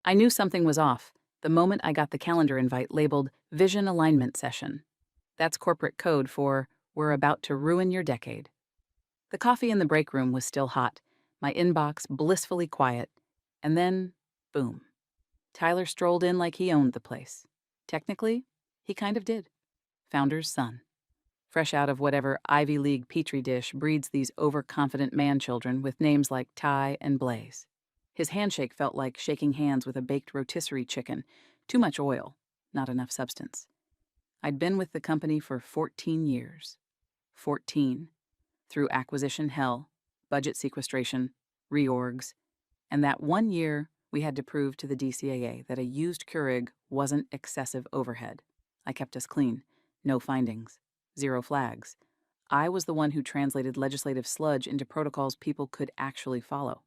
I knew something was off the moment I got the calendar invite labeled Vision Alignment Session. That's corporate code for "We're about to ruin your decade." The coffee in the break room was still hot, my inbox blissfully quiet, and then, boom. Tyler strolled in like he owned the place. Technically, he kind of did. Founder's son. Fresh out of whatever Ivy League petri dish breeds these overconfident man-children with names like Ty and Blaze. His handshake felt like shaking hands with a baked rotisserie chicken. Too much oil, not enough substance. I'd been with the company for 14 years. 14. Through acquisition hell, budget sequestration, reorgs, and that 1 year we had to prove to the DCAA that a used Keurig wasn't excessive overhead. I kept us clean. No findings. Zero flags. I was the one who translated legislative sludge into protocols people could actually follow.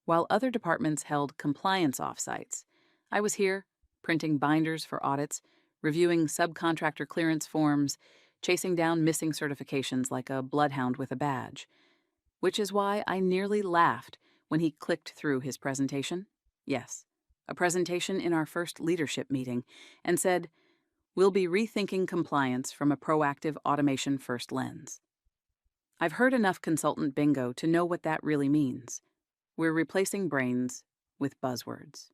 While other departments held compliance offsites, I was here, printing binders for audits, reviewing subcontractor clearance forms, chasing down missing certifications like a bloodhound with a badge. Which is why I nearly laughed when he clicked through his presentation. Yes, a presentation in our first leadership meeting, and said, "We'll be rethinking compliance from a proactive automation first lens." I've heard enough consultant bingo to know what that really means. We're replacing brains with buzzwords.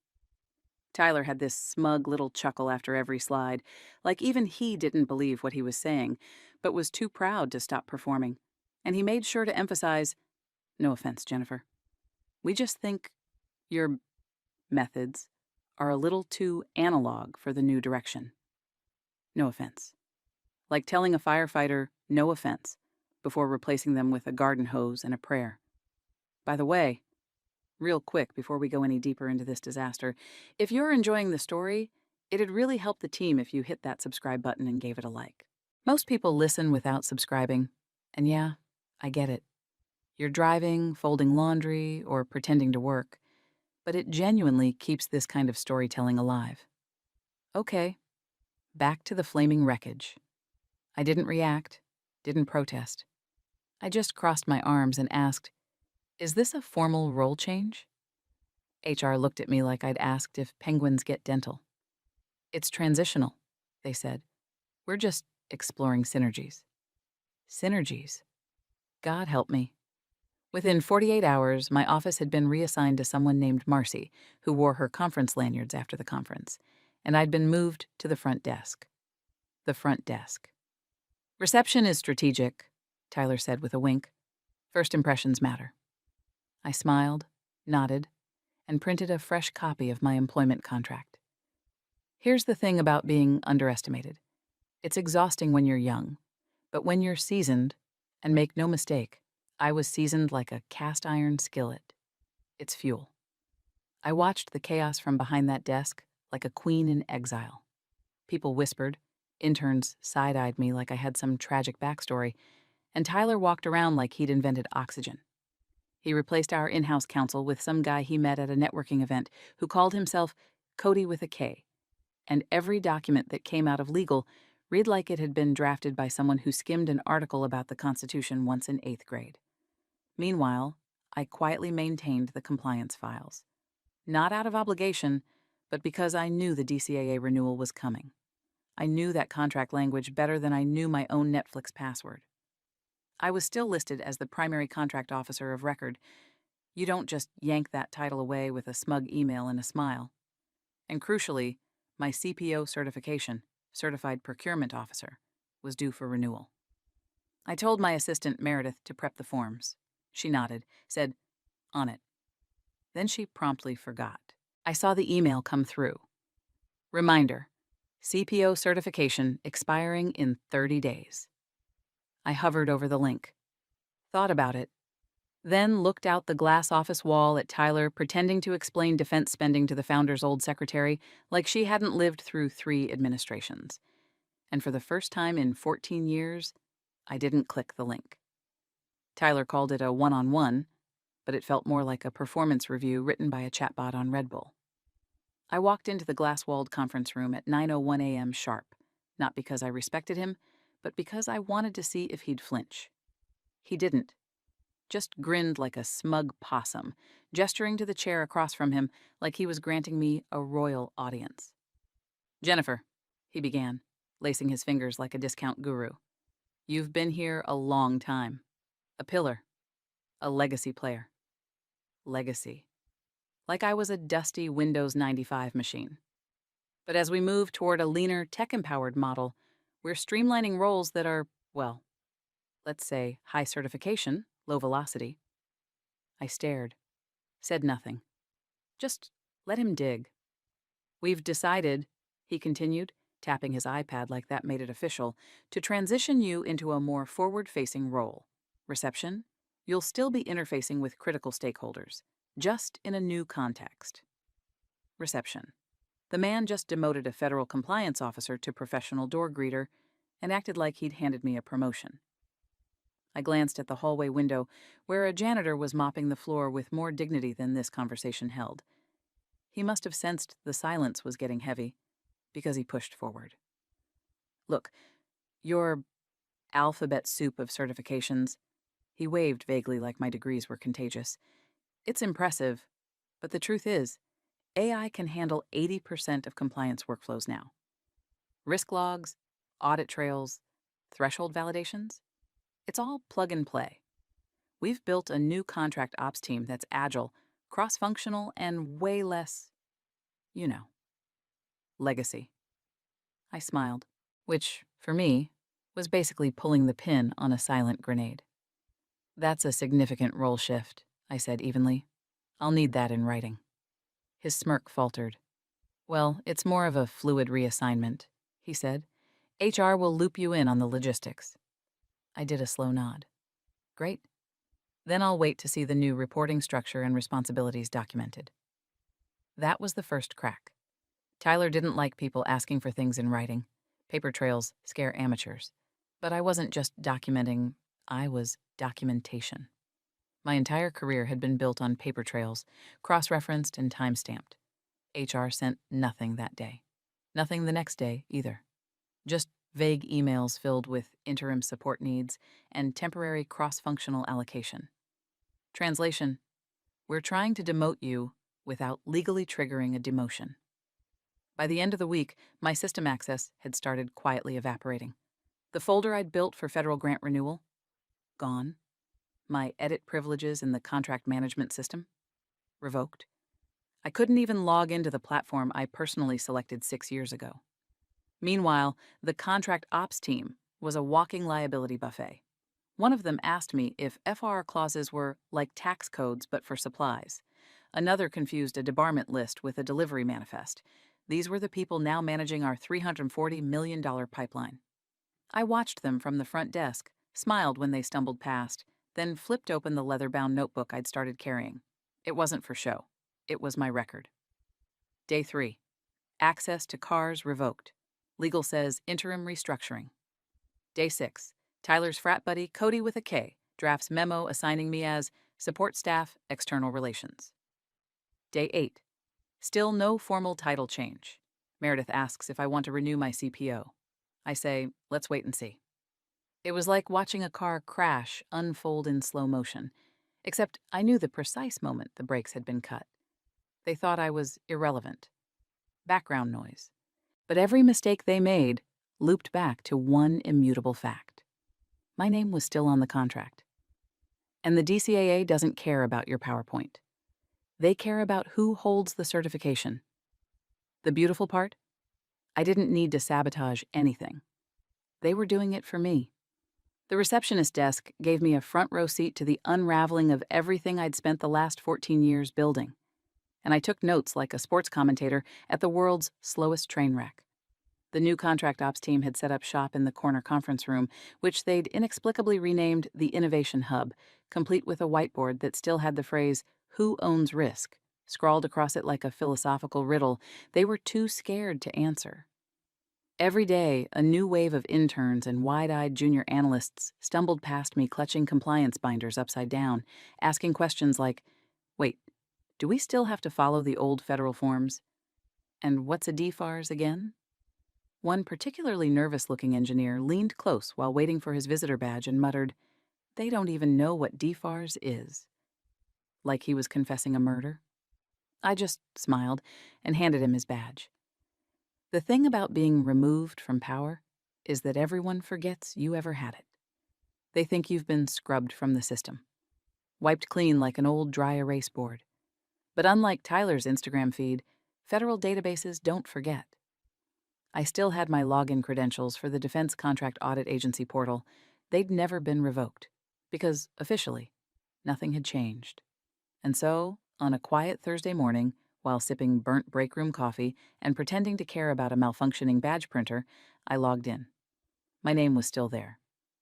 Tyler had this smug little chuckle after every slide, like even he didn't believe what he was saying, but was too proud to stop performing. And he made sure to emphasize, "No offense, Jennifer. We just think your methods are a little too analog for the new direction. No offense." Like telling a firefighter, "No offense," before replacing them with a garden hose and a prayer. By the way, real quick before we go any deeper into this disaster, if you're enjoying the story, it'd really help the team if you hit that subscribe button and gave it a like. Most people listen without subscribing, and yeah, I get it. You're driving, folding laundry, or pretending to work, but it genuinely keeps this kind of storytelling alive. Okay, back to the flaming wreckage. I didn't react, didn't protest. I just crossed my arms and asked, "Is this a formal role change?" HR looked at me like I'd asked if penguins get dental. "It's transitional," they said. "We're just exploring synergies." Synergies. God help me. Within 48 hours, my office had been reassigned to someone named Marcy, who wore her conference lanyards after the conference, and I'd been moved to the front desk. The front desk. "Reception is strategic," Tyler said with a wink. "First impressions matter." I smiled, nodded, and printed a fresh copy of my employment contract. Here's the thing about being underestimated. It's exhausting when you're young, but when you're seasoned, and make no mistake, I was seasoned like a cast iron skillet. It's fuel. I watched the chaos from behind that desk like a queen in exile. People whispered, interns side-eyed me like I had some tragic backstory, and Tyler walked around like he'd invented oxygen. He replaced our in-house counsel with some guy he met at a networking event who called himself Cody with a K, and every document that came out of legal read like it had been drafted by someone who skimmed an article about the Constitution once in 8th grade. Meanwhile, I quietly maintained the compliance files. Not out of obligation, but because I knew the DCAA renewal was coming. I knew that contract language better than I knew my own Netflix password. I was still listed as the primary contract officer of record. You don't just yank that title away with a smug email and a smile. And crucially, my CPO certification, Certified Procurement Officer, was due for renewal. I told my assistant Meredith to prep the forms. She nodded, said, "On it." Then she promptly forgot. I saw the email come through. Reminder, CPO certification expiring in 30 days. I hovered over the link, thought about it, then looked out the glass office wall at Tyler pretending to explain defense spending to the founder's old secretary like she hadn't lived through 3 administrations. And for the first time in 14 years, I didn't click the link. Tyler called it a one-on-one, but it felt more like a performance review written by a chatbot on Red Bull. I walked into the glass-walled conference room at 9:01 a.m. sharp, not because I respected him, but because I wanted to see if he'd flinch. He didn't. just grinned like a smug possum, gesturing to the chair across from him like he was granting me a royal audience. "Jennifer," he began, lacing his fingers like a discount guru, "you've been here a long time. A pillar. A legacy player. Legacy. Like I was a dusty Windows 95 machine. But as we move toward a leaner, tech-empowered model, we're streamlining roles that are, well, let's say high certification, low velocity." I stared, said nothing. Just let him dig. "We've decided," he continued, tapping his iPad like that made it official, "to transition you into a more forward-facing role. Reception, you'll still be interfacing with critical stakeholders, just in a new context." Reception. The man just demoted a federal compliance officer to professional door greeter and acted like he'd handed me a promotion. I glanced at the hallway window, where a janitor was mopping the floor with more dignity than this conversation held. He must have sensed the silence was getting heavy, because he pushed forward. "Look, your alphabet soup of certifications," he waved vaguely like my degrees were contagious. "It's impressive, but the truth is, AI can handle 80% of compliance workflows now. Risk logs, audit trails, threshold validations, it's all plug and play. We've built a new contract ops team that's agile, cross-functional, and way less, you know, legacy." I smiled, which, for me, was basically pulling the pin on a silent grenade. "That's a significant role shift," I said evenly. "I'll need that in writing." His smirk faltered. "Well, it's more of a fluid reassignment," he said. "HR will loop you in on the logistics." I did a slow nod. "Great. Then I'll wait to see the new reporting structure and responsibilities documented." That was the first crack. Tyler didn't like people asking for things in writing. Paper trails scare amateurs. But I wasn't just documenting, I was documentation. My entire career had been built on paper trails, cross-referenced and time-stamped. HR sent nothing that day. Nothing the next day, either. Just vague emails filled with interim support needs and temporary cross-functional allocation. Translation: we're trying to demote you without legally triggering a demotion. By the end of the week, my system access had started quietly evaporating. The folder I'd built for federal grant renewal? Gone. My edit privileges in the contract management system? Revoked. I couldn't even log into the platform I personally selected 6 years ago. Meanwhile, the contract ops team was a walking liability buffet. One of them asked me if FR clauses were like tax codes but for supplies. Another confused a debarment list with a delivery manifest. These were the people now managing our $340 million pipeline. I watched them from the front desk, smiled when they stumbled past, then flipped open the leather-bound notebook I'd started carrying. It wasn't for show. It was my record. Day 3. Access to cars revoked. Legal says interim restructuring. Day 6. Tyler's frat buddy, Cody with a K, drafts memo assigning me as support staff, external relations. Day 8. Still no formal title change. Meredith asks if I want to renew my CPO. I say, let's wait and see. It was like watching a car crash unfold in slow motion, except I knew the precise moment the brakes had been cut. They thought I was irrelevant. Background noise. But every mistake they made looped back to one immutable fact. My name was still on the contract. And the DCAA doesn't care about your PowerPoint. They care about who holds the certification. The beautiful part? I didn't need to sabotage anything. They were doing it for me. The receptionist desk gave me a front row seat to the unraveling of everything I'd spent the last 14 years building. And I took notes like a sports commentator at the world's slowest train wreck. The new contract ops team had set up shop in the corner conference room, which they'd inexplicably renamed the Innovation Hub, complete with a whiteboard that still had the phrase, "Who owns risk?" scrawled across it like a philosophical riddle they were too scared to answer. Every day, a new wave of interns and wide-eyed junior analysts stumbled past me clutching compliance binders upside down, asking questions like, wait, do we still have to follow the old federal forms? And what's a DFARS again? One particularly nervous-looking engineer leaned close while waiting for his visitor badge and muttered, They don't even know what DFARS is. Like he was confessing a murder. I just smiled and handed him his badge. The thing about being removed from power is that everyone forgets you ever had it. They think you've been scrubbed from the system, wiped clean like an old dry erase board. But unlike Tyler's Instagram feed, federal databases don't forget. I still had my login credentials for the Defense Contract Audit Agency portal. They'd never been revoked, because, officially, nothing had changed. And so, on a quiet Thursday morning, while sipping burnt breakroom coffee and pretending to care about a malfunctioning badge printer, I logged in. My name was still there.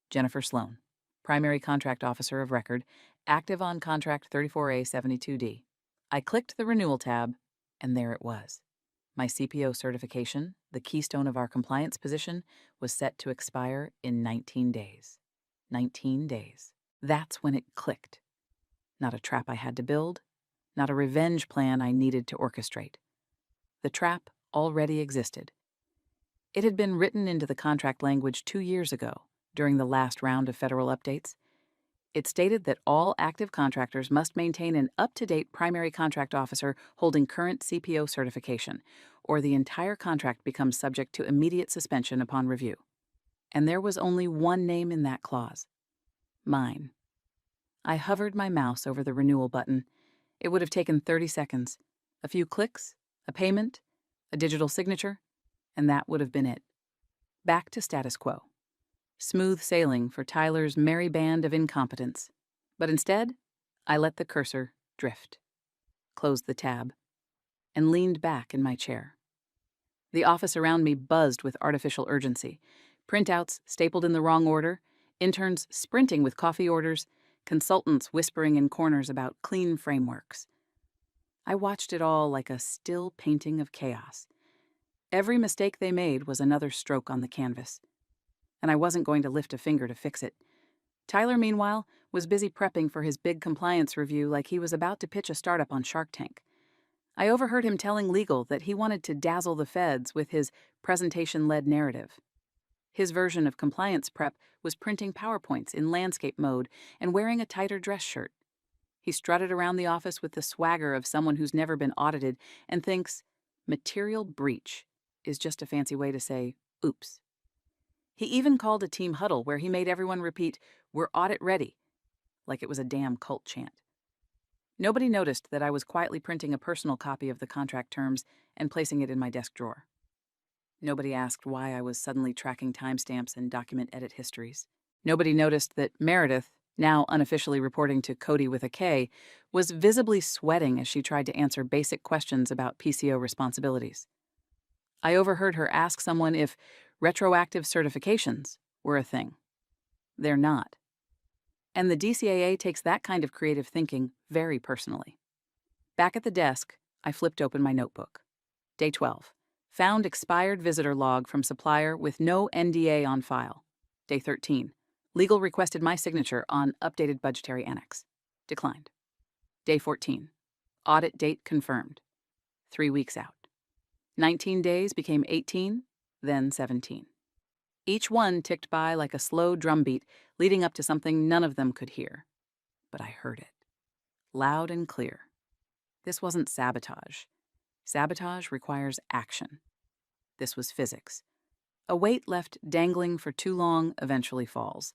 Jennifer Sloan, Primary Contract Officer of Record, active on Contract 34A72D. I clicked the Renewal tab, and there it was. My CPO certification, the keystone of our compliance position, was set to expire in 19 days. 19 days. That's when it clicked. Not a trap I had to build, not a revenge plan I needed to orchestrate. The trap already existed. It had been written into the contract language 2 years ago, during the last round of federal updates. It stated that all active contractors must maintain an up-to-date primary contract officer holding current CPO certification, or the entire contract becomes subject to immediate suspension upon review. And there was only one name in that clause: mine. I hovered my mouse over the renewal button. It would have taken 30 seconds. A few clicks, a payment, a digital signature, and that would have been it. Back to status quo. Smooth sailing for Tyler's merry band of incompetence. But instead, I let the cursor drift, closed the tab, and leaned back in my chair. The office around me buzzed with artificial urgency. Printouts stapled in the wrong order, interns sprinting with coffee orders, consultants whispering in corners about clean frameworks. I watched it all like a still painting of chaos. Every mistake they made was another stroke on the canvas, and I wasn't going to lift a finger to fix it. Tyler, meanwhile, was busy prepping for his big compliance review like he was about to pitch a startup on Shark Tank. I overheard him telling legal that he wanted to dazzle the feds with his presentation-led narrative. His version of compliance prep was printing PowerPoints in landscape mode and wearing a tighter dress shirt. He strutted around the office with the swagger of someone who's never been audited and thinks material breach is just a fancy way to say, oops. He even called a team huddle where he made everyone repeat, "We're audit ready," like it was a damn cult chant. Nobody noticed that I was quietly printing a personal copy of the contract terms and placing it in my desk drawer. Nobody asked why I was suddenly tracking timestamps and document edit histories. Nobody noticed that Meredith, now unofficially reporting to Cody with a K, was visibly sweating as she tried to answer basic questions about PCO responsibilities. I overheard her ask someone if retroactive certifications were a thing. They're not. And the DCAA takes that kind of creative thinking very personally. Back at the desk, I flipped open my notebook. Day 12. Found expired visitor log from supplier with no NDA on file. Day 13. Legal requested my signature on updated budgetary annex. Declined. Day 14. Audit date confirmed. 3 weeks out. 19 days became 18, then 17. Each one ticked by like a slow drumbeat, leading up to something none of them could hear. But I heard it. Loud and clear. This wasn't sabotage. Sabotage requires action. This was physics. A weight left dangling for too long eventually falls,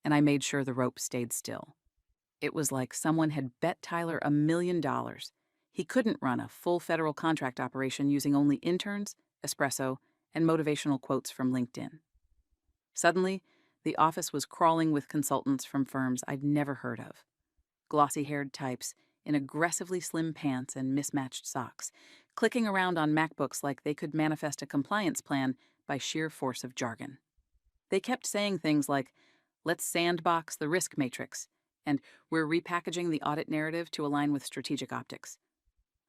and I made sure the rope stayed still. It was like someone had bet Tyler $1 million. He couldn't run a full federal contract operation using only interns, espresso, and motivational quotes from LinkedIn. Suddenly, the office was crawling with consultants from firms I'd never heard of. Glossy-haired types in aggressively slim pants and mismatched socks, clicking around on MacBooks like they could manifest a compliance plan by sheer force of jargon. They kept saying things like, "Let's sandbox the risk matrix," and "We're repackaging the audit narrative to align with strategic optics."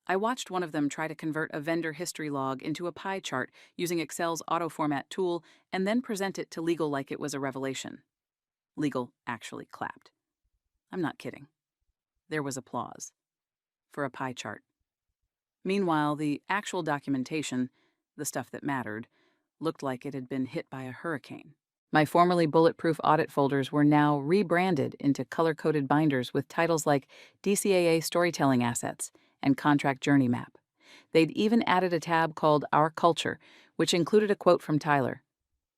I watched one of them try to convert a vendor history log into a pie chart using Excel's auto-format tool and then present it to legal like it was a revelation. Legal actually clapped. I'm not kidding. There was applause. For a pie chart. Meanwhile, the actual documentation, the stuff that mattered, looked like it had been hit by a hurricane. My formerly bulletproof audit folders were now rebranded into color-coded binders with titles like DCAA Storytelling Assets and Contract Journey Map. They'd even added a tab called Our Culture, which included a quote from Tyler: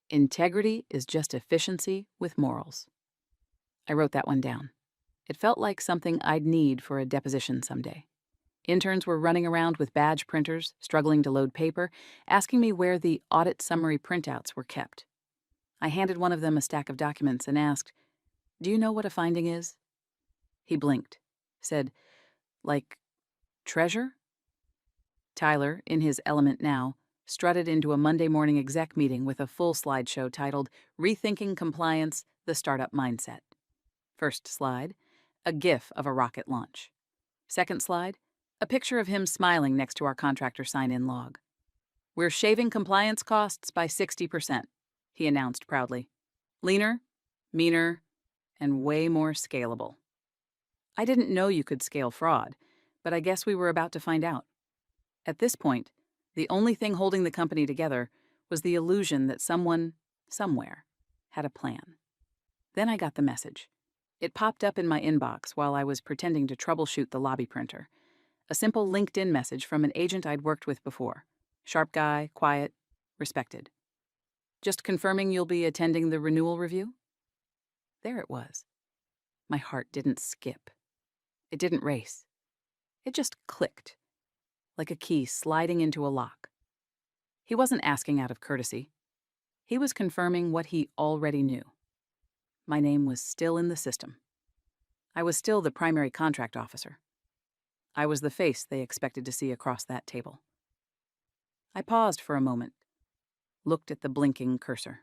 "Integrity is just efficiency with morals." I wrote that one down. It felt like something I'd need for a deposition someday. Interns were running around with badge printers, struggling to load paper, asking me where the audit summary printouts were kept. I handed one of them a stack of documents and asked, "Do you know what a finding is?" He blinked, said, "Like treasure?" Tyler, in his element now, strutted into a Monday morning exec meeting with a full slideshow titled "Rethinking Compliance, the Startup Mindset." First slide, a GIF of a rocket launch. Second slide, a picture of him smiling next to our contractor sign-in log. "We're shaving compliance costs by 60%, he announced proudly. "Leaner, meaner, and way more scalable." I didn't know you could scale fraud, but I guess we were about to find out. At this point, the only thing holding the company together was the illusion that someone, somewhere, had a plan. Then I got the message. It popped up in my inbox while I was pretending to troubleshoot the lobby printer. A simple LinkedIn message from an agent I'd worked with before. Sharp guy, quiet, respected. "Just confirming you'll be attending the renewal review?" There it was. My heart didn't skip. It didn't race. It just clicked, like a key sliding into a lock. He wasn't asking out of courtesy. He was confirming what he already knew. My name was still in the system. I was still the primary contract officer. I was the face they expected to see across that table. I paused for a moment, looked at the blinking cursor.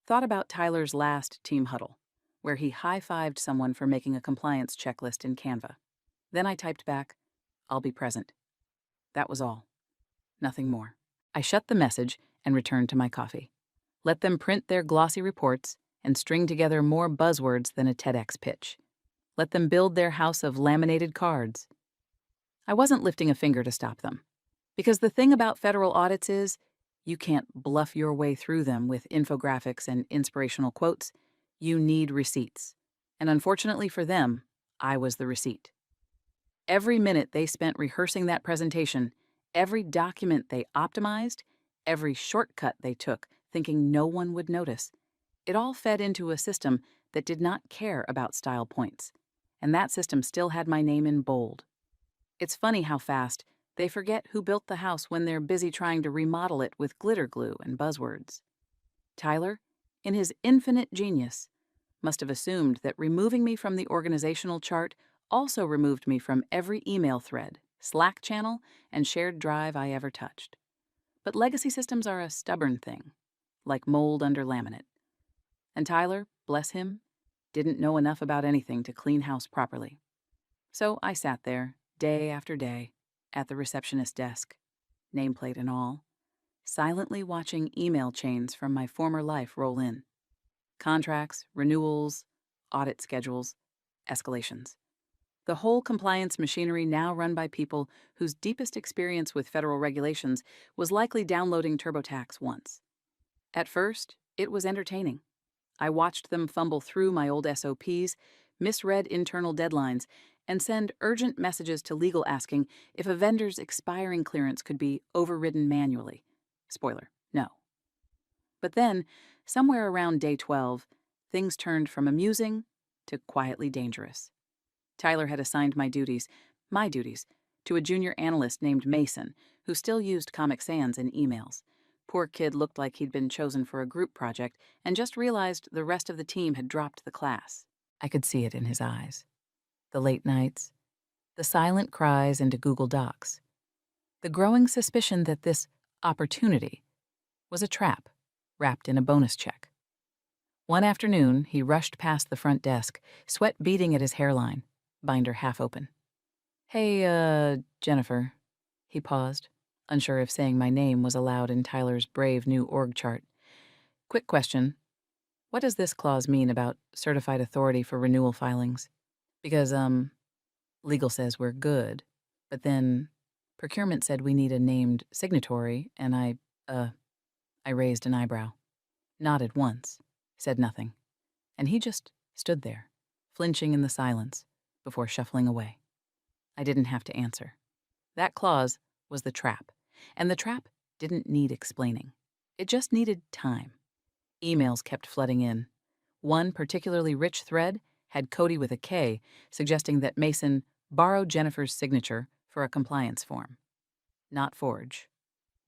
Thought about Tyler's last team huddle, where he high-fived someone for making a compliance checklist in Canva. Then I typed back, "I'll be present." That was all. Nothing more. I shut the message and returned to my coffee. Let them print their glossy reports and string together more buzzwords than a TEDx pitch. Let them build their house of laminated cards. I wasn't lifting a finger to stop them. Because the thing about federal audits is, you can't bluff your way through them with infographics and inspirational quotes. You need receipts. And unfortunately for them, I was the receipt. Every minute they spent rehearsing that presentation, every document they optimized, every shortcut they took, thinking no one would notice, it all fed into a system that did not care about style points. And that system still had my name in bold. It's funny how fast they forget who built the house when they're busy trying to remodel it with glitter glue and buzzwords. Tyler, in his infinite genius, must have assumed that removing me from the organizational chart also removed me from every email thread, Slack channel, and shared drive I ever touched. But legacy systems are a stubborn thing, like mold under laminate. And Tyler, bless him, didn't know enough about anything to clean house properly. So I sat there, day after day, at the receptionist desk, nameplate and all, silently watching email chains from my former life roll in. Contracts, renewals, audit schedules, escalations. The whole compliance machinery now run by people whose deepest experience with federal regulations was likely downloading TurboTax once. At first, it was entertaining. I watched them fumble through my old SOPs, misread internal deadlines, and send urgent messages to legal asking if a vendor's expiring clearance could be overridden manually. Spoiler, no. But then, somewhere around day 12, things turned from amusing to quietly dangerous. Tyler had assigned my duties, to a junior analyst named Mason, who still used Comic Sans in emails. Poor kid looked like he'd been chosen for a group project and just realized the rest of the team had dropped the class. I could see it in his eyes. The late nights, the silent cries into Google Docs, the growing suspicion that this opportunity was a trap wrapped in a bonus check. One afternoon, he rushed past the front desk, sweat beading at his hairline, binder half open. "Hey, Jennifer." He paused, unsure if saying my name was allowed in Tyler's brave new org chart. "Quick question. What does this clause mean about certified authority for renewal filings? Because, legal says we're good, but then procurement said we need a named signatory, and I raised an eyebrow. Nodded once, said nothing, and he just stood there, flinching in the silence, before shuffling away. I didn't have to answer. That clause was the trap, and the trap didn't need explaining. It just needed time. Emails kept flooding in. One particularly rich thread had Cody with a K, suggesting that Mason borrow Jennifer's signature for a compliance form. Not forge.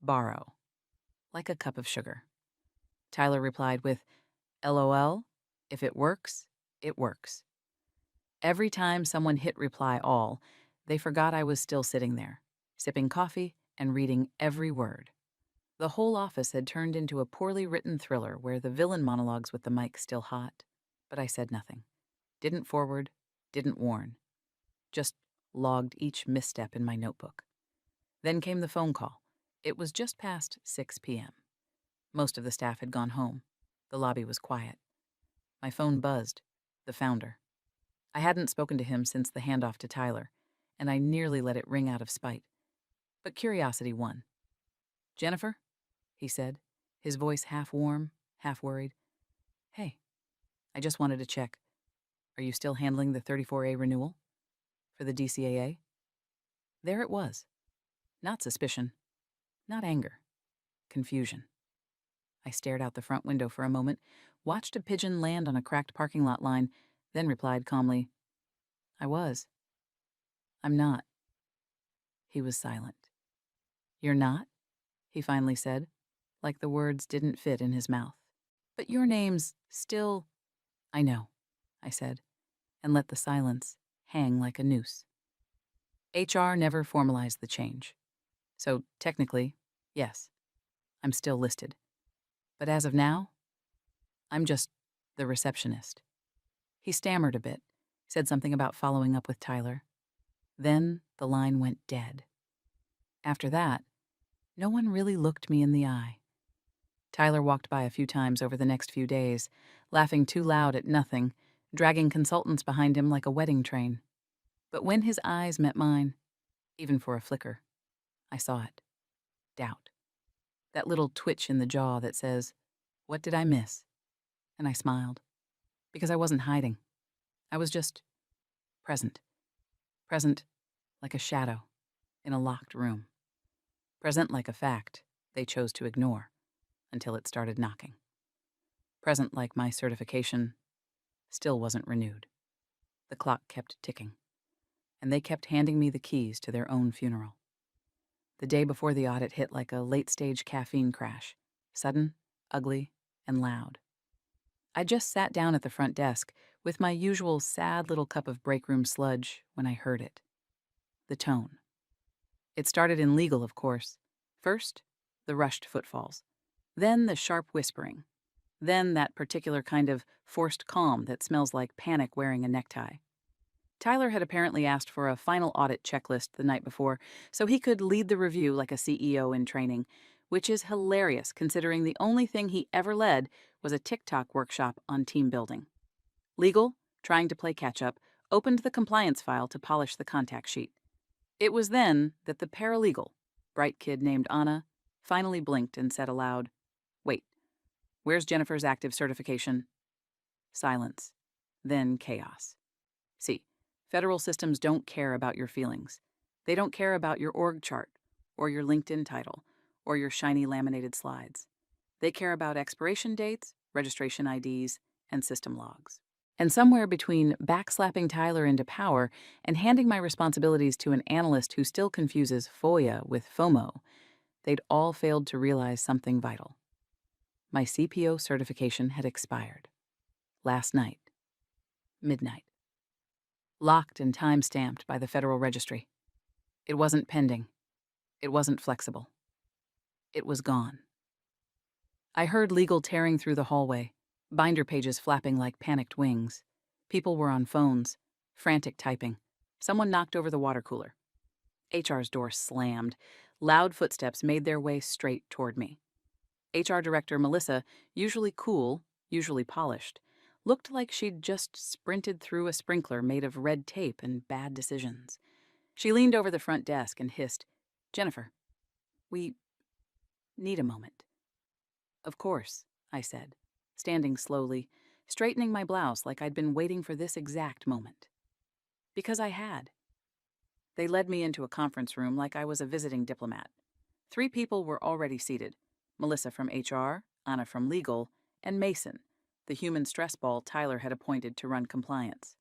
Borrow. Like a cup of sugar. Tyler replied with, LOL, if it works, it works. Every time someone hit reply all, they forgot I was still sitting there, sipping coffee and reading every word. The whole office had turned into a poorly written thriller where the villain monologues with the mic still hot. But I said nothing. Didn't forward, didn't warn. Just logged each misstep in my notebook. Then came the phone call. It was just past 6 p.m. Most of the staff had gone home. The lobby was quiet. My phone buzzed. The founder. I hadn't spoken to him since the handoff to Tyler, and I nearly let it ring out of spite. But curiosity won. Jennifer? He said, his voice half warm, half worried. Hey, I just wanted to check. Are you still handling the 34A renewal? For the DCAA? There it was. Not suspicion. Not anger. Confusion. I stared out the front window for a moment, watched a pigeon land on a cracked parking lot line, then replied calmly, I was. I'm not. He was silent. You're not? He finally said, like the words didn't fit in his mouth. But your name's still... I know, I said, and let the silence hang like a noose. HR never formalized the change. So technically, yes, I'm still listed. But as of now, I'm just the receptionist. He stammered a bit, said something about following up with Tyler. Then the line went dead. After that, no one really looked me in the eye. Tyler walked by a few times over the next few days, laughing too loud at nothing, dragging consultants behind him like a wedding train. But when his eyes met mine, even for a flicker, I saw it. Doubt. That little twitch in the jaw that says, what did I miss? And I smiled. Because I wasn't hiding. I was just present. Present like a shadow in a locked room. Present like a fact they chose to ignore until it started knocking. Present like my certification still wasn't renewed. The clock kept ticking, and they kept handing me the keys to their own funeral. The day before the audit hit like a late-stage caffeine crash, sudden, ugly, and loud. I just sat down at the front desk with my usual sad little cup of break room sludge when I heard it. The tone. It started in legal, of course. First, the rushed footfalls. Then the sharp whispering. Then that particular kind of forced calm that smells like panic wearing a necktie. Tyler had apparently asked for a final audit checklist the night before so he could lead the review like a CEO in training, which is hilarious considering the only thing he ever led was a TikTok workshop on team building. Legal, trying to play catch-up, opened the compliance file to polish the contact sheet. It was then that the paralegal, bright kid named Anna, finally blinked and said aloud, Wait, where's Jennifer's active certification? Silence. Then chaos. See, federal systems don't care about your feelings. They don't care about your org chart, or your LinkedIn title, or your shiny laminated slides. They care about expiration dates, registration IDs, and system logs. And somewhere between backslapping Tyler into power and handing my responsibilities to an analyst who still confuses FOIA with FOMO, they'd all failed to realize something vital. My CPO certification had expired. Last night. Midnight. Locked and time-stamped by the Federal Registry. It wasn't pending. It wasn't flexible. It was gone. I heard legal tearing through the hallway, binder pages flapping like panicked wings. People were on phones, frantic typing. Someone knocked over the water cooler. HR's door slammed. Loud footsteps made their way straight toward me. HR Director Melissa, usually cool, usually polished, looked like she'd just sprinted through a sprinkler made of red tape and bad decisions. She leaned over the front desk and hissed, Jennifer, we need a moment. Of course, I said, standing slowly, straightening my blouse like I'd been waiting for this exact moment. Because I had. They led me into a conference room like I was a visiting diplomat. 3 people were already seated: Melissa from HR, Anna from legal, and Mason, the human stress ball Tyler had appointed to run compliance.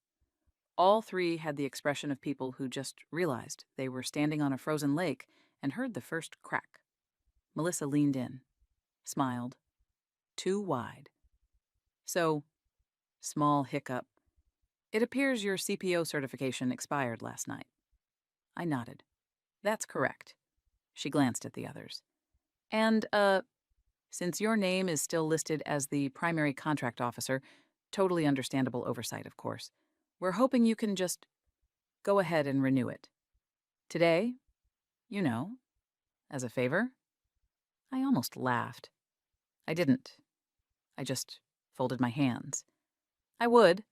All 3 had the expression of people who just realized they were standing on a frozen lake and heard the first crack. Melissa leaned in, smiled, too wide. So, small hiccup. It appears your CPO certification expired last night. I nodded. That's correct. She glanced at the others. And, since your name is still listed as the primary contract officer, totally understandable oversight, of course, we're hoping you can just go ahead and renew it. Today, you know, as a favor. I almost laughed. I didn't. I just folded my hands. I would,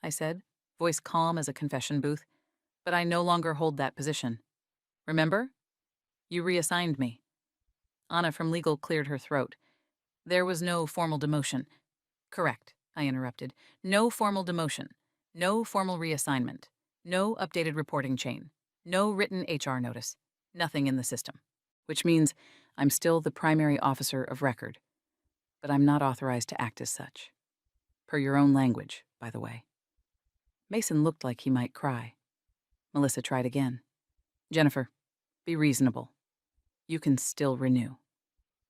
I said, voice calm as a confession booth, but I no longer hold that position. Remember? You reassigned me. Anna from legal cleared her throat. There was no formal demotion. Correct, I interrupted. No formal demotion. No formal reassignment. No updated reporting chain. No written HR notice. Nothing in the system. Which means I'm still the primary officer of record. But I'm not authorized to act as such. Per your own language, by the way. Mason looked like he might cry. Melissa tried again. Jennifer, be reasonable. You can still renew.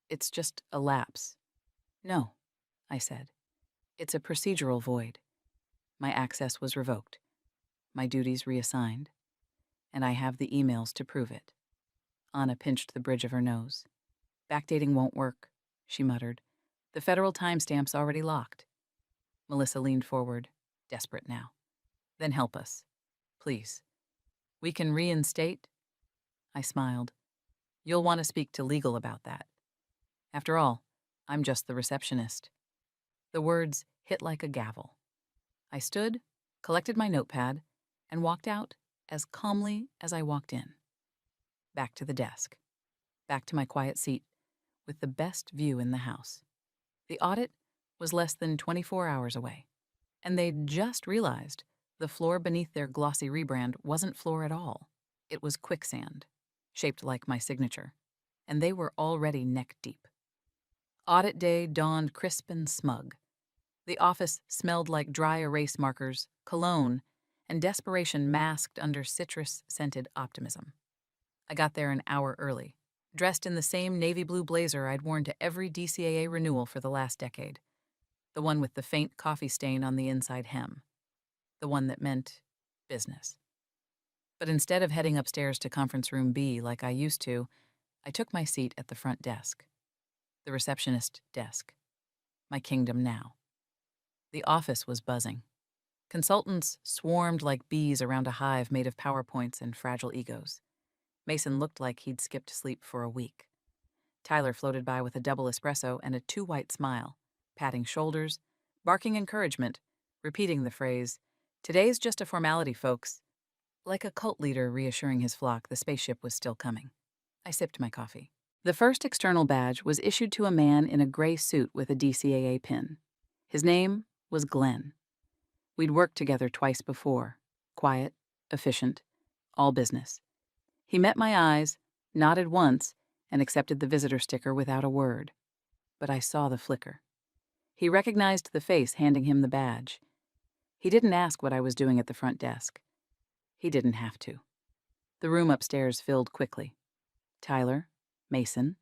It's just a lapse. No, I said. It's a procedural void. My access was revoked. My duties reassigned. And I have the emails to prove it. Anna pinched the bridge of her nose. Backdating won't work, she muttered. The federal timestamp's already locked. Melissa leaned forward, desperate now. Then help us, please. We can reinstate? I smiled. You'll want to speak to legal about that. After all, I'm just the receptionist. The words hit like a gavel. I stood, collected my notepad, and walked out as calmly as I walked in. Back to the desk. Back to my quiet seat, with the best view in the house. The audit was less than 24 hours away, and they'd just realized the floor beneath their glossy rebrand wasn't floor at all. It was quicksand, shaped like my signature, and they were already neck-deep. Audit day dawned crisp and smug. The office smelled like dry erase markers, cologne, and desperation masked under citrus-scented optimism. I got there an hour early, dressed in the same navy blue blazer I'd worn to every DCAA renewal for the last decade, the one with the faint coffee stain on the inside hem, the one that meant business. But instead of heading upstairs to conference room B like I used to, I took my seat at the front desk, the receptionist desk, my kingdom now. The office was buzzing. Consultants swarmed like bees around a hive made of PowerPoints and fragile egos. Mason looked like he'd skipped sleep for a week. Tyler floated by with a double espresso and a too-white smile, patting shoulders, barking encouragement, repeating the phrase, "Today's just a formality, folks," like a cult leader reassuring his flock the spaceship was still coming. I sipped my coffee. The first external badge was issued to a man in a gray suit with a DCAA pin. His name was Glenn. We'd worked together twice before, quiet, efficient, all business. He met my eyes, nodded once, and accepted the visitor sticker without a word. But I saw the flicker. He recognized the face handing him the badge. He didn't ask what I was doing at the front desk. He didn't have to. The room upstairs filled quickly. Tyler, Mason,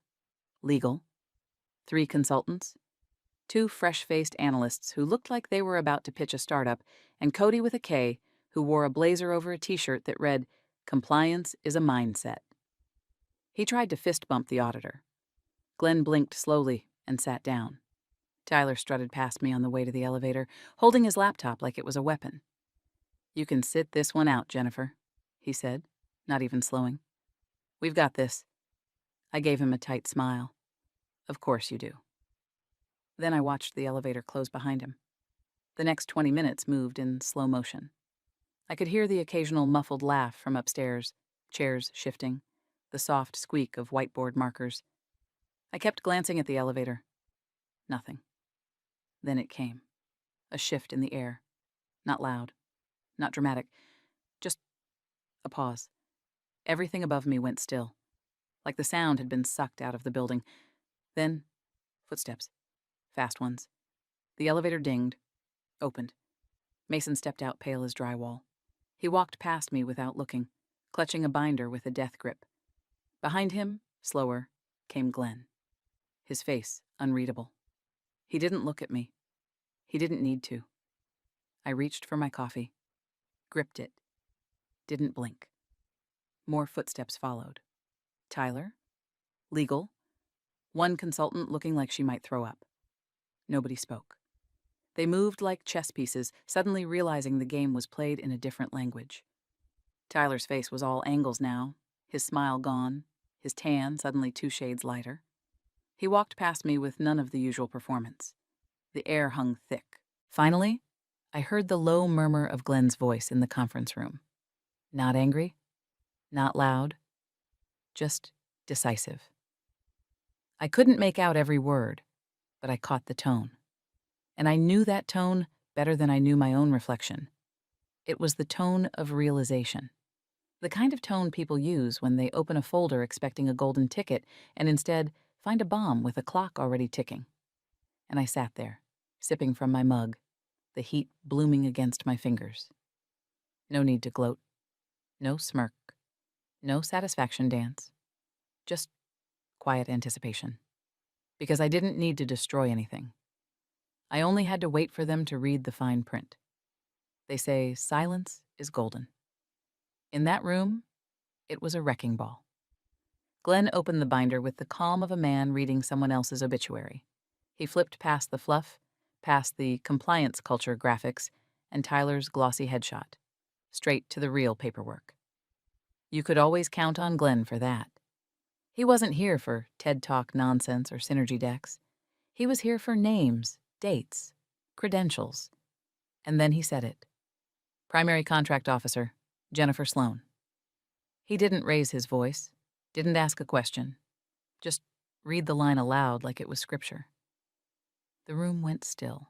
legal, 3 consultants, 2 fresh-faced analysts who looked like they were about to pitch a startup, and Cody with a K, who wore a blazer over a t-shirt that read, "Compliance is a mindset." He tried to fist bump the auditor. Glenn blinked slowly and sat down. Tyler strutted past me on the way to the elevator, holding his laptop like it was a weapon. "You can sit this one out, Jennifer," he said, not even slowing. "We've got this." I gave him a tight smile. "Of course you do." Then I watched the elevator close behind him. The next 20 minutes moved in slow motion. I could hear the occasional muffled laugh from upstairs, chairs shifting, the soft squeak of whiteboard markers. I kept glancing at the elevator. Nothing. Then it came. A shift in the air. Not loud. Not dramatic. Just a pause. Everything above me went still, like the sound had been sucked out of the building. Then, footsteps. Fast ones. The elevator dinged. Opened. Mason stepped out pale as drywall. He walked past me without looking, clutching a binder with a death grip. Behind him, slower, came Glenn. His face unreadable. He didn't look at me. He didn't need to. I reached for my coffee, gripped it, didn't blink. More footsteps followed. Tyler? Legal? One consultant looking like she might throw up. Nobody spoke. They moved like chess pieces, suddenly realizing the game was played in a different language. Tyler's face was all angles now, his smile gone, his tan suddenly 2 shades lighter. He walked past me with none of the usual performance. The air hung thick. Finally, I heard the low murmur of Glenn's voice in the conference room. Not angry, not loud, just decisive. I couldn't make out every word, but I caught the tone. And I knew that tone better than I knew my own reflection. It was the tone of realization. The kind of tone people use when they open a folder expecting a golden ticket and instead find a bomb with a clock already ticking. And I sat there, sipping from my mug, the heat blooming against my fingers. No need to gloat. No smirk. No satisfaction dance. Just quiet anticipation. Because I didn't need to destroy anything. I only had to wait for them to read the fine print. They say silence is golden. In that room, it was a wrecking ball. Glenn opened the binder with the calm of a man reading someone else's obituary. He flipped past the fluff, past the compliance culture graphics, and Tyler's glossy headshot, straight to the real paperwork. You could always count on Glenn for that. He wasn't here for TED Talk nonsense or synergy decks. He was here for names, dates, credentials. And then he said it. Primary Contract Officer, Jennifer Sloan. He didn't raise his voice, didn't ask a question, just read the line aloud like it was scripture. The room went still.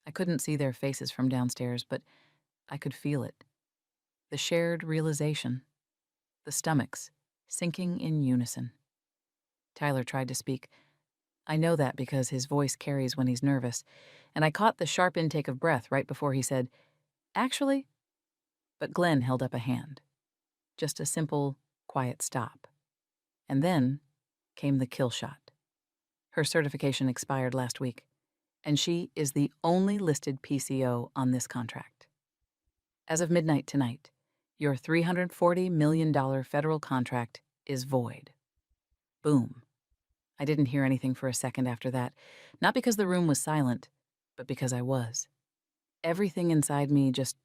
I couldn't see their faces from downstairs, but I could feel it. The shared realization. The stomachs sinking in unison. Tyler tried to speak. I know that because his voice carries when he's nervous, and I caught the sharp intake of breath right before he said, "Actually?" But Glenn held up a hand. Just a simple, quiet stop. And then came the kill shot. Her certification expired last week, and she is the only listed PCO on this contract. As of midnight tonight, your $340 million federal contract is void. Boom. I didn't hear anything for a second after that, not because the room was silent, but because I was. Everything inside me just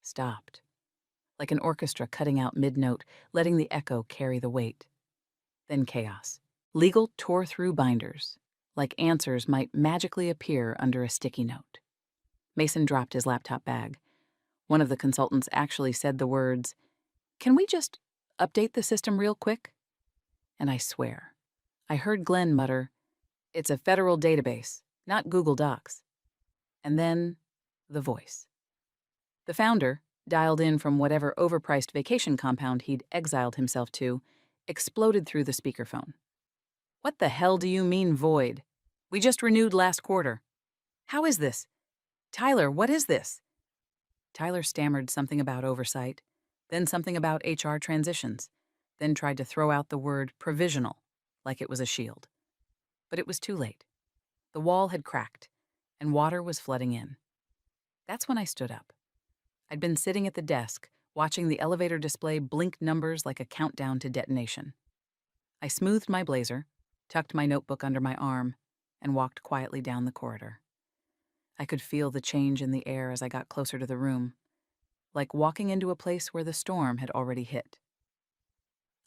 stopped, like an orchestra cutting out mid-note, letting the echo carry the weight. Then chaos. Legal tore through binders, like answers might magically appear under a sticky note. Mason dropped his laptop bag. One of the consultants actually said the words, "Can we just update the system real quick?" And I swear, I heard Glenn mutter, "It's a federal database, not Google Docs." And then, the voice. The founder, dialed in from whatever overpriced vacation compound he'd exiled himself to, exploded through the speakerphone. "What the hell do you mean void? We just renewed last quarter. How is this? Tyler, what is this?" Tyler stammered something about oversight, then something about HR transitions, then tried to throw out the word provisional, like it was a shield. But it was too late. The wall had cracked, and water was flooding in. That's when I stood up. I'd been sitting at the desk, watching the elevator display blink numbers like a countdown to detonation. I smoothed my blazer, tucked my notebook under my arm, and walked quietly down the corridor. I could feel the change in the air as I got closer to the room, like walking into a place where the storm had already hit.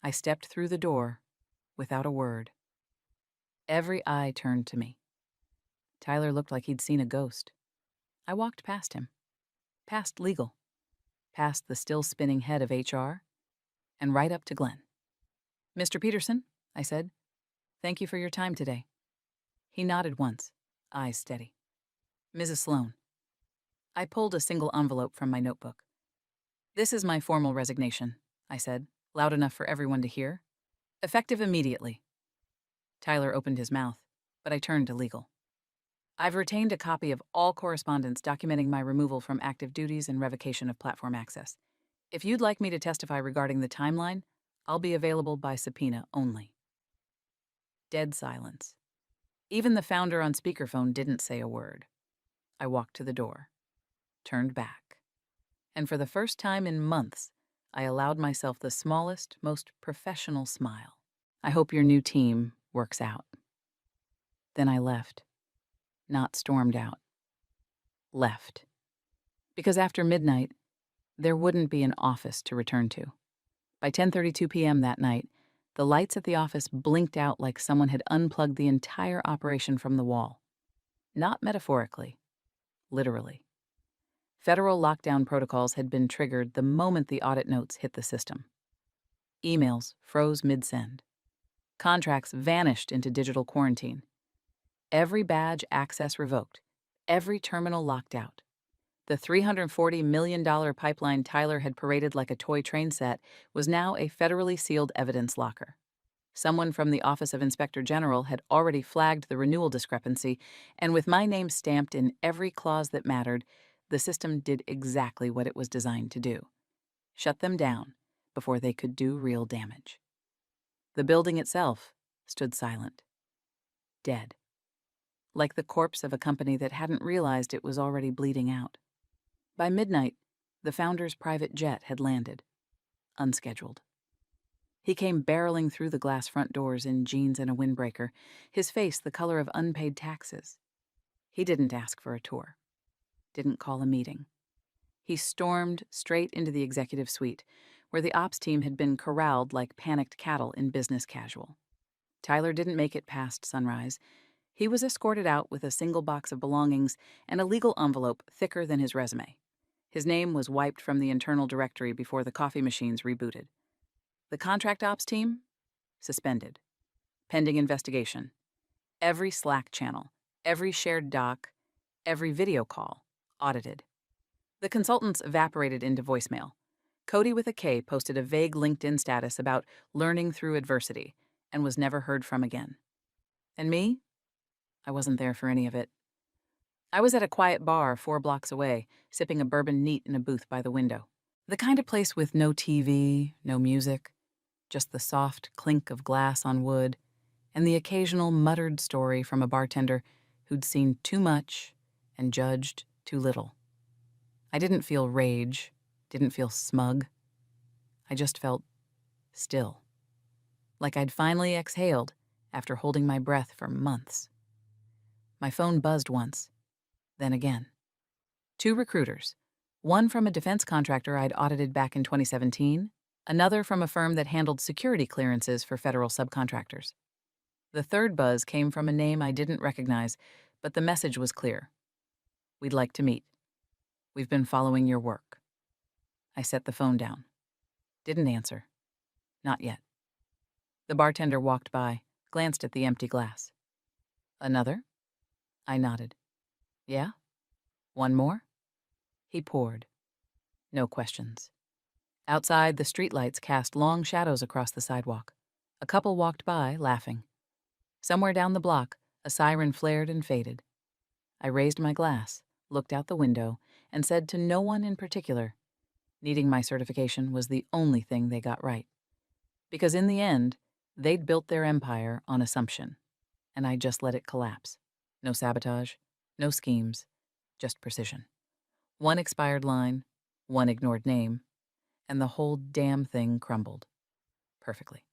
I stepped through the door without a word. Every eye turned to me. Tyler looked like he'd seen a ghost. I walked past him, past legal, past the still spinning head of HR, and right up to Glenn. "Mr. Peterson," I said, "thank you for your time today." He nodded once, eyes steady. Mrs. Sloan. I pulled a single envelope from my notebook. This is my formal resignation, I said, loud enough for everyone to hear. Effective immediately. Tyler opened his mouth, but I turned to legal. I've retained a copy of all correspondence documenting my removal from active duties and revocation of platform access. If you'd like me to testify regarding the timeline, I'll be available by subpoena only. Dead silence. Even the founder on speakerphone didn't say a word. I walked to the door, turned back, and for the first time in months, I allowed myself the smallest, most professional smile. I hope your new team works out. Then I left. Not stormed out. Left. Because after midnight, there wouldn't be an office to return to. By 10:32 p.m. that night, the lights at the office blinked out like someone had unplugged the entire operation from the wall. Not metaphorically, literally. Federal lockdown protocols had been triggered the moment the audit notes hit the system. Emails froze mid-send. Contracts vanished into digital quarantine. Every badge access revoked. Every terminal locked out. The $340 million pipeline Tyler had paraded like a toy train set was now a federally sealed evidence locker. Someone from the Office of Inspector General had already flagged the renewal discrepancy, and with my name stamped in every clause that mattered, the system did exactly what it was designed to do: shut them down before they could do real damage. The building itself stood silent. Dead. Like the corpse of a company that hadn't realized it was already bleeding out. By midnight, the founder's private jet had landed, unscheduled. He came barreling through the glass front doors in jeans and a windbreaker, his face the color of unpaid taxes. He didn't ask for a tour, didn't call a meeting. He stormed straight into the executive suite, where the ops team had been corralled like panicked cattle in business casual. Tyler didn't make it past sunrise. He was escorted out with a single box of belongings and a legal envelope thicker than his resume. His name was wiped from the internal directory before the coffee machines rebooted. The contract ops team? Suspended. Pending investigation. Every Slack channel, every shared doc, every video call, audited. The consultants evaporated into voicemail. Cody with a K posted a vague LinkedIn status about learning through adversity and was never heard from again. And me? I wasn't there for any of it. I was at a quiet bar 4 blocks away, sipping a bourbon neat in a booth by the window. The kind of place with no TV, no music, just the soft clink of glass on wood, and the occasional muttered story from a bartender who'd seen too much and judged too little. I didn't feel rage, didn't feel smug. I just felt still, like I'd finally exhaled after holding my breath for months. My phone buzzed once, then again. 2 recruiters, one from a defense contractor I'd audited back in 2017, another from a firm that handled security clearances for federal subcontractors. The third buzz came from a name I didn't recognize, but the message was clear. We'd like to meet. We've been following your work. I set the phone down. Didn't answer. Not yet. The bartender walked by, glanced at the empty glass. Another? I nodded. Yeah? One more? He poured. No questions. Outside, the streetlights cast long shadows across the sidewalk. A couple walked by, laughing. Somewhere down the block, a siren flared and faded. I raised my glass, looked out the window, and said to no one in particular, needing my certification was the only thing they got right. Because in the end, they'd built their empire on assumption, and I just let it collapse. No sabotage, no schemes, just precision. One expired line, one ignored name, and the whole damn thing crumbled. Perfectly.